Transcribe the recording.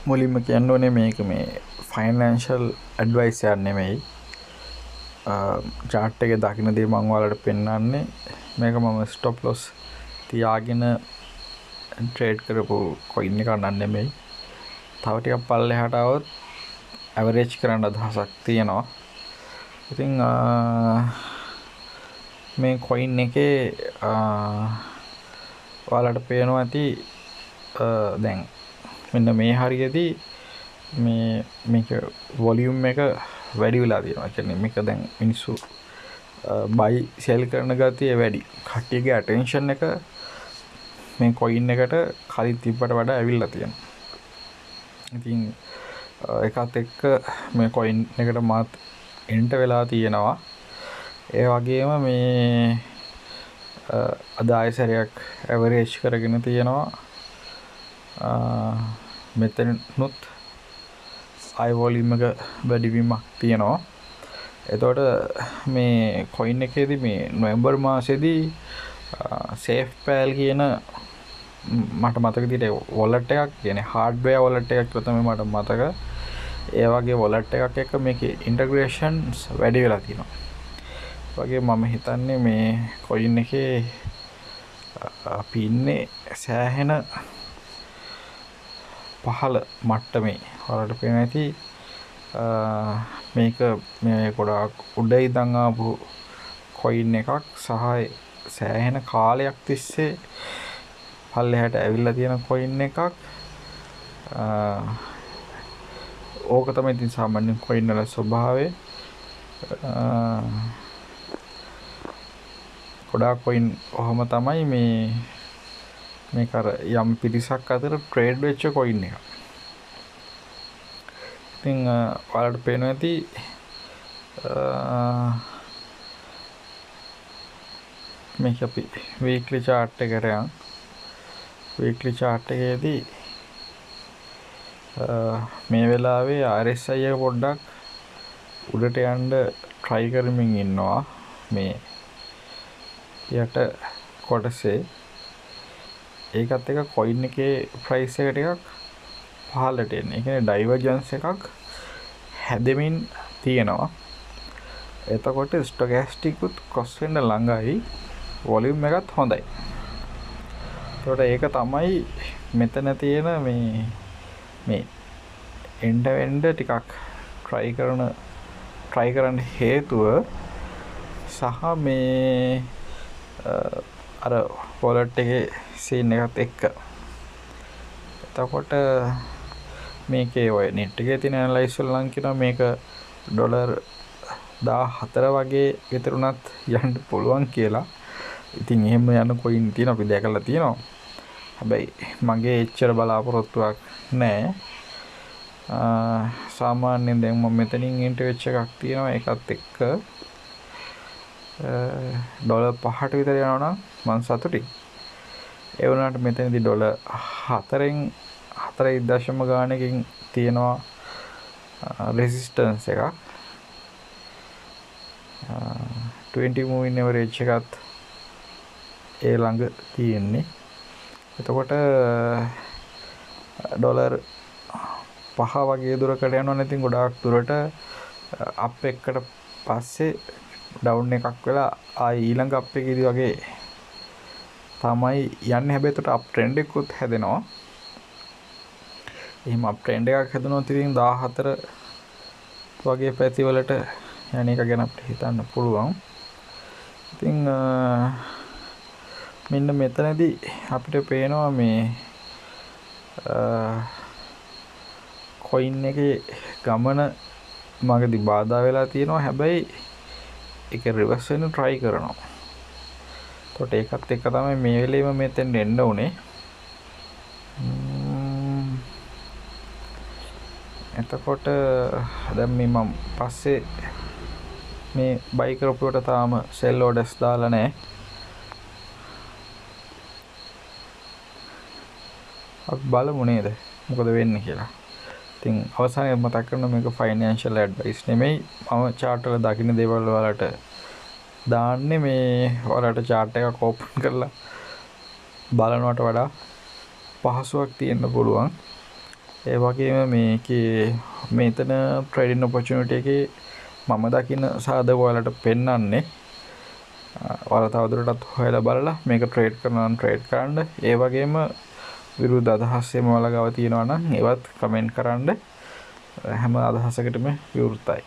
මුලින්ම කියන්න ඕනේ මේක මේ ෆයිනෑන්ෂල් ඇඩ්වයිස් එකක් නෙමෙයි. chart එකේ දකින්න දේ මම ඔයාලට පෙන්නන්නේ. මේක මම stop loss තියාගෙන ට්‍රේඩ් කරපු coin එකක් නෙමෙයි. තව ටිකක් පල්ලෙහාට આવොත් ඇවරේජ් කරන්න අදහසක් තියෙනවා. ඉතින් මේ coin එකේ ඔයාලට පේනවා ඇති දැන් මෙන්න මේ හරියදී මේක වොලියුම් එක වැඩි වෙලා තියෙනවා. ඒ කියන්නේ මේක දැන් මිනිස්සු බයි සෙල් කරන ගතිය වැඩි. කට්ටියගේ ඇටෙන්ෂන් එක මේ coin එකට කලින් තිබ්බට වඩා ඇවිල්ලා තියෙනවා. ඉතින් ඒකත් එක්ක මේ coin එකට මාත් එන්ටර් වෙලා තියෙනවා. ඒ වගේම මේ අද ආයසරයක් ඇවරේජ් කරගෙන තියෙනවා. මෙතනනුත් ආය වොලියුම් එක වැඩිවීමක් තියෙනවා. එතකොට මේ coin එකේදී මේ නොවැම්බර් මාසෙදී safe pal කියන මට මතක විදිහට wallet එකක් කියන්නේ hardware wallet එකක් තමයි මට මතක. ඒ වගේ wallet එකක් එක්ක මේකේ integrations වැඩි වෙලා තියෙනවා. වගේ මම හිතන්නේ මේ coin එකේ අපි ඉන්නේ සෑහෙන පහළ මට්ටමේ. ඔයාලට පේනවා ඇති මේක මේ ගොඩාක් උඩ ඉඳන් ආපු coin එකක් සහ සෑහෙන කාලයක් තිස්සේ පල්ලෙහාට ඇවිල්ලා තියෙන coin එකක්. ඕක තමයි ඉතින් සාමාන්‍ය coin වල ස්වභාවය. ගොඩාක් coin ඔහම තමයි මේක අර යම් පිරිසක් අතර ට්‍රේඩ් වෙච්ච coin එක. ඉතින් ඔයාලට පේනවා ඇති මේක අපි weekly chart එකට යන්. weekly chart එකේදී මේ වෙලාවේ RSI එක පොඩ්ඩක් උඩට යන්න try කරමින් ඉන්නවා. මේ යට කොටසේ ඒකත් එක coin එකේ price එක ටිකක් පහළට එන්නේ. ඒ කියන්නේ divergence එකක් හැදෙමින් තියෙනවා. එතකොට stochastic උත් cross වෙන්න ළඟයි. volume එකත් හොඳයි. එතකොට ඒක තමයි මෙතන තියෙන මේ එන්න වෙන්න ටිකක් try කරන්න හේතුව සහ මේ අර wallet එකේ scene එකත් එක්ක. එතකොට මේකේ ඔය net එකේ තියෙන analyze වල නම් කියනවා මේක ඩොලර් 14 වගේ විතරුණත් යන්න පුළුවන් කියලා. ඉතින් එහෙම යන coin තියෙනවා අපි දැකලා තියෙනවා. හැබැයි මගේ එච්චර බලාපොරොත්තුවක් නැහැ. සාමාන්‍යයෙන් දැන් මම මෙතනින් එන්ටර් වෙච්ච එකක් තියෙනවා. ඒකත් එක්ක ඩොලර් 5ට විතර යනවා නම් මම සතුටින්. ඒ වුණාට මෙතනදී ඩොලර් 4.4 ගානකින් තියෙනවා රෙසිස්ටන්ස් එකක්. 20 moving average එකත් ඒ ළඟ තියෙන්නේ. එතකොට ඩොලර් 5 වගේ දුරකට යනවා නම් ඉතින් ගොඩාක් දුරට අප් එකකට පස්සේ ඩවුන් එකක් වෙලා ආයි ඊළඟ අප් එකේදී වගේ තමයි යන්නේ. හැබැයි එතකොට අප් ට්‍රෙන්ඩ් එකකුත් හැදෙනවා. එහෙම අප් ට්‍රෙන්ඩ් එකක් හැදුනොත් ඉතින් 14 වගේ පැතිවලට යන එක ගැන අපිට හිතන්න පුළුවන්. ඉතින් මෙන්න මෙතනදී අපිට පේනවා මේ coin එකේ ගමන මගදී බාධා වෙලා තියෙනවා. හැබැයි ඒක රිවර්ස් වෙන්න try කරනවා. එතකොට ඒකත් එක්ක තමයි මේ වෙලේම මෙතෙන් එන්න උනේ. එතකොට දැන් මේ මම පස්සේ මේ buy කරපුවට තාම sell orders දාලා නැහැ. අපි බලමු නේද මොකද වෙන්නේ කියලා. ඉතින් අවසානයේ මතක් කරනවා මේක ෆයිනෑන්ෂල් ඇඩ්වයිස් නෙමෙයි. මම chart වල දකින්න දේවල් වලට දාන්නේ මේ ඔයාලට chart එකක් open කරලා බලනවට වඩා පහසුවක් තියෙන්න පුළුවන්. ඒ වගේම මේකේ මෙතන ට්‍රේඩින් ඔපොර්චුනිටි එකේ මම දකින සාධක ඔයාලට පෙන්වන්නේ ඔයාලා තවදුරටත් හොයලා බලලා මේක ට්‍රේඩ් කරනවා නම් ට්‍රේඩ් කරන්න. ඒ වගේම විරුද්ධ අදහස් එහෙම ඔයාලා ගාව තියෙනවා නම් ඒවත් කමෙන්ට් කරන්න. හැම අදහසකටම විවෘතයි.